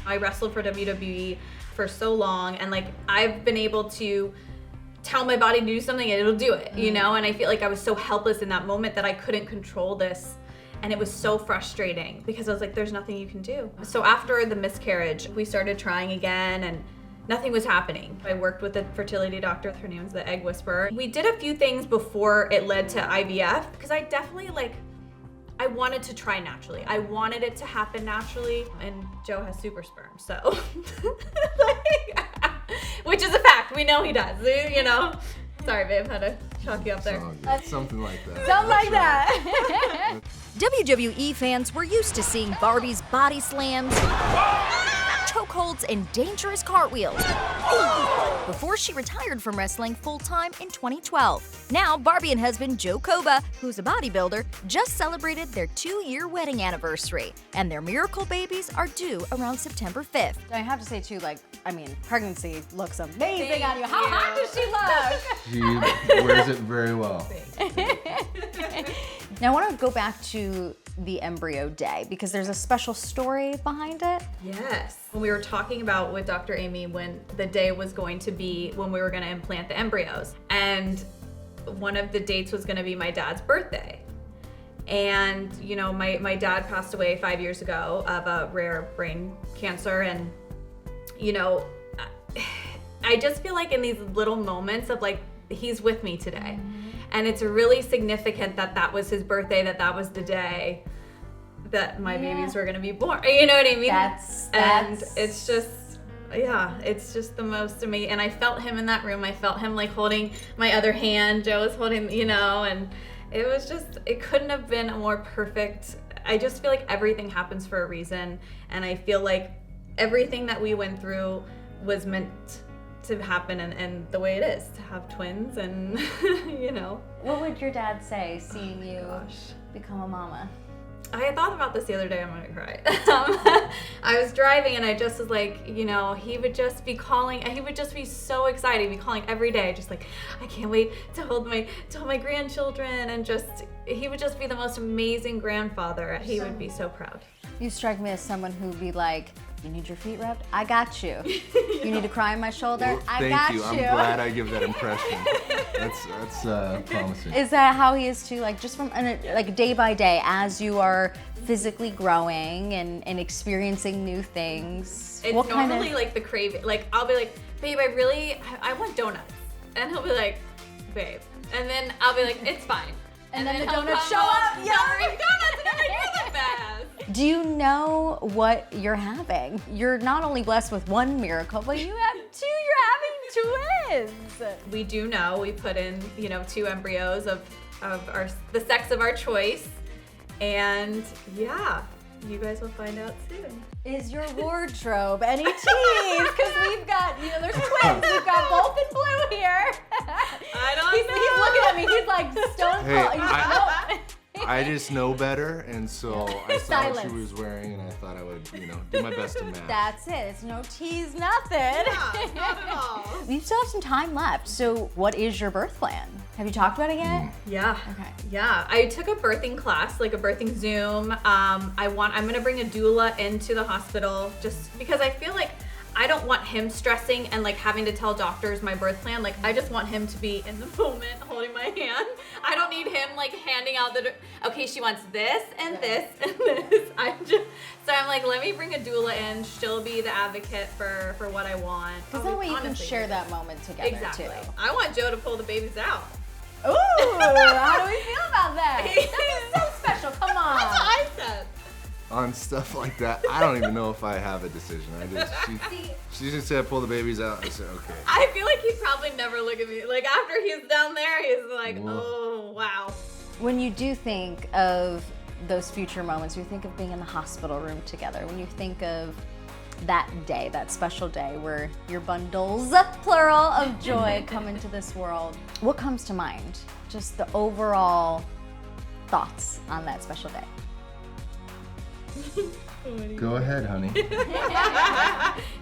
I wrestled for WWE for so long, and like I've been able to tell my body to do something and it'll do it, you know? And I feel like I was so helpless in that moment that I couldn't control this. And it was so frustrating because I was like, there's nothing you can do. So after the miscarriage, we started trying again and nothing was happening. I worked with a fertility doctor. Her name was the Egg Whisperer. We did a few things before it led to IVF because I definitely I wanted to try naturally. I wanted it to happen naturally, and Joe has super sperm, so which is a fact. We know he does, you know. Sorry, babe, had to chalk you up there. Something like that. Something like that. WWE fans were used to seeing Barbie's body slams, chokeholds, and dangerous cartwheels before she retired from wrestling full-time in 2012. Now, Barbie and husband Joe Coba, who's a bodybuilder, just celebrated their 2-year wedding anniversary, and their miracle babies are due around September 5th. I have to say too, pregnancy looks amazing on you. How hot does she look? She wears it very well. Now I want to go back to the embryo day because there's a special story behind it. Yes. When we were talking about with Dr. Amy when the day was going to be when we were going to implant the embryos, and one of the dates was going to be my dad's birthday. And you know, my dad passed away 5 years ago of a rare brain cancer, and you know, I just feel like in these little moments of he's with me today. And it's really significant that that was his birthday, that was the day that my babies were gonna be born. You know what I mean? And it's just, it's just the most amazing. And I felt him in that room. I felt him holding my other hand. Joe was holding, you know, and it was just, it couldn't have been a more perfect. I just feel like everything happens for a reason. And I feel like everything that we went through was meant to happen and the way it is to have twins, and you know. What would your dad say seeing you become a mama? I had thought about this the other day. I'm gonna cry. I was driving and I just was like, you know, he would just be calling. He would just be so excited. He'd be calling every day, just like, I can't wait to hold my grandchildren, and just he would just be the most amazing grandfather. He would be so proud. You strike me as someone who'd be like, you need your feet rubbed? I got you. You need to cry on my shoulder? Well, I got you. you. I'm glad I give that impression. That's promising. Is that how he is too? Just from day by day, as you are physically growing and experiencing new things. It's normally the craving. I'll be like, babe, I want donuts, and he'll be like, babe, and then I'll be like, it's fine. And then the donuts show up. Yeah, donuts, and you're the best. Do you know what you're having? You're not only blessed with one miracle, but you have two. You're having twins. We do know. We put in, 2 embryos of the sex of our choice, and yeah, you guys will find out soon. Is your wardrobe any tease? Because we've got, there's twins. We've got both in blue here. I don't know. He's looking at me. He's like stone cold. I just know better, and so I saw what she was wearing, and I thought I would, do my best to match. That's it. It's no tease, nothing. Yeah, not at all. You still have some time left. So, what is your birth plan? Have you talked about it yet? Yeah. Okay. Yeah, I took a birthing class, a birthing Zoom. I'm gonna bring a doula into the hospital just because I feel like I don't want him stressing and having to tell doctors my birth plan. I just want him to be in the moment holding my hand. I don't need him handing out okay, she wants this and this and this. So I'm like, let me bring a doula in. She'll be the advocate for what I want. Because that way you can share that moment together exactly. too. I want Joe to pull the babies out. Ooh, how do we feel about that? That was so special. Come on. That's what I said. On stuff like that, I don't even know if I have a decision. She just said pull the babies out. I said okay. I feel like he'd probably never look at me. After he's down there, he's like, oh wow. When you do think of those future moments, you think of being in the hospital room together. When you think of that day, that special day where your bundles, plural, of joy come into this world, what comes to mind? Just the overall thoughts on that special day. Go ahead, honey.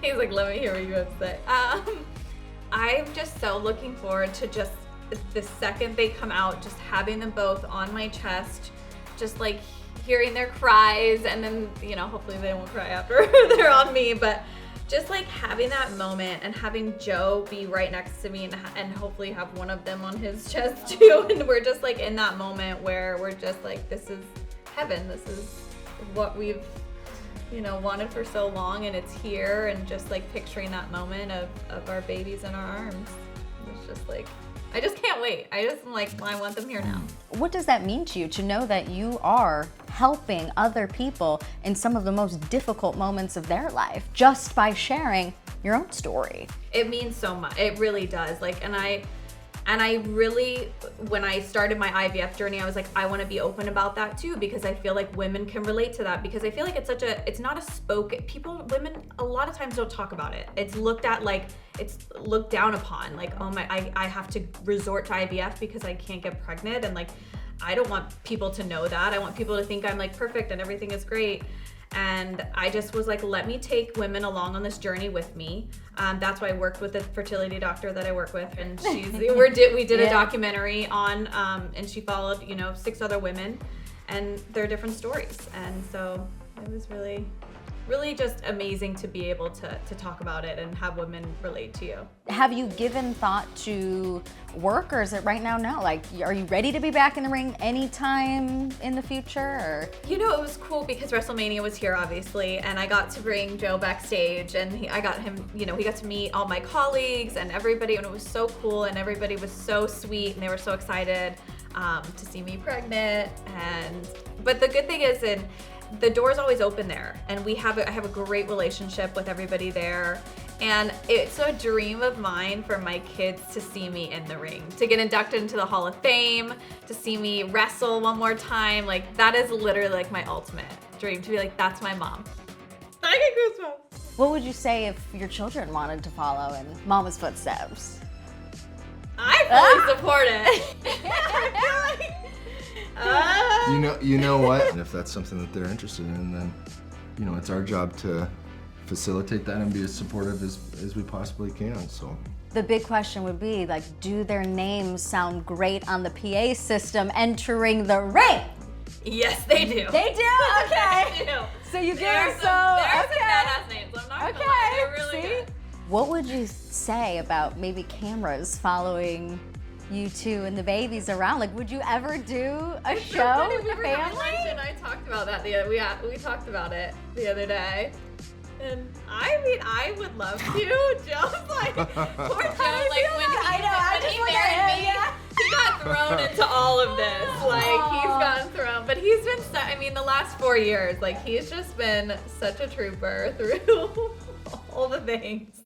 He's like, let me hear what you have to say. I'm just so looking forward to just the second they come out, just having them both on my chest, just hearing their cries, and then, you know, hopefully they won't cry after they're on me, but just like having that moment and having Joe be right next to me and hopefully have one of them on his chest too. And we're just like in that moment where we're just like, this is heaven. This is what we've, you know, wanted for so long, and it's here. And just like picturing that moment of our babies in our arms. It's just like, I just can't wait. I just am like, well, I want them here now. What does that mean to you to know that you are helping other people in some of the most difficult moments of their life just by sharing your own story? It means so much. It really does. Like, and I really, when I started my IVF journey, I was like, I want to be open about that too, because I feel like women can relate to that, because I feel like it's not a spoken, women a lot of times don't talk about it. It's looked at like, it's looked down upon, like, oh my, I have to resort to IVF because I can't get pregnant. And like, I don't want people to know that. I want people to think I'm like perfect and everything is great. And I just was like, let me take women along on this journey with me. That's why I worked with the fertility doctor that I work with, and we did a documentary on, and she followed, you know, 6 other women, and their different stories. And so it was really, really just amazing to be able to talk about it and have women relate to you. Have you given thought to work, or is it right now no? Like, are you ready to be back in the ring anytime in the future? Or? You know, it was cool because WrestleMania was here, obviously, and I got to bring Joe backstage, and I got him, you know, he got to meet all my colleagues and everybody, and it was so cool, and everybody was so sweet, and they were so excited to see me pregnant. But the good thing is, the door's always open there, and I have a great relationship with everybody there, and it's a dream of mine for my kids to see me in the ring, to get inducted into the Hall of Fame, to see me wrestle one more time. Like, that is literally like my ultimate dream, to be like, that's my mom. I get goosebumps. What would you say if your children wanted to follow in Mama's footsteps? I fully support it. You know what? And if that's something that they're interested in, then, you know, it's our job to facilitate that and be as supportive as we possibly can. So the big question would be, like, do their names sound great on the PA system entering the ring? Yes, they do. They do? Okay. They do. So you give There's her some badass names. I'm not gonna lie. They're really good. What would you say about maybe cameras following you two and the babies around? Like, would you ever do a show with the family? I talked about that we talked about it the other day. And I mean, I would love to. Joe's like, poor Joe, like when he married me, he got thrown into all of this. Like, he's gotten thrown, but he's been, I mean, the last 4 years, like, he's just been such a trooper through all the things.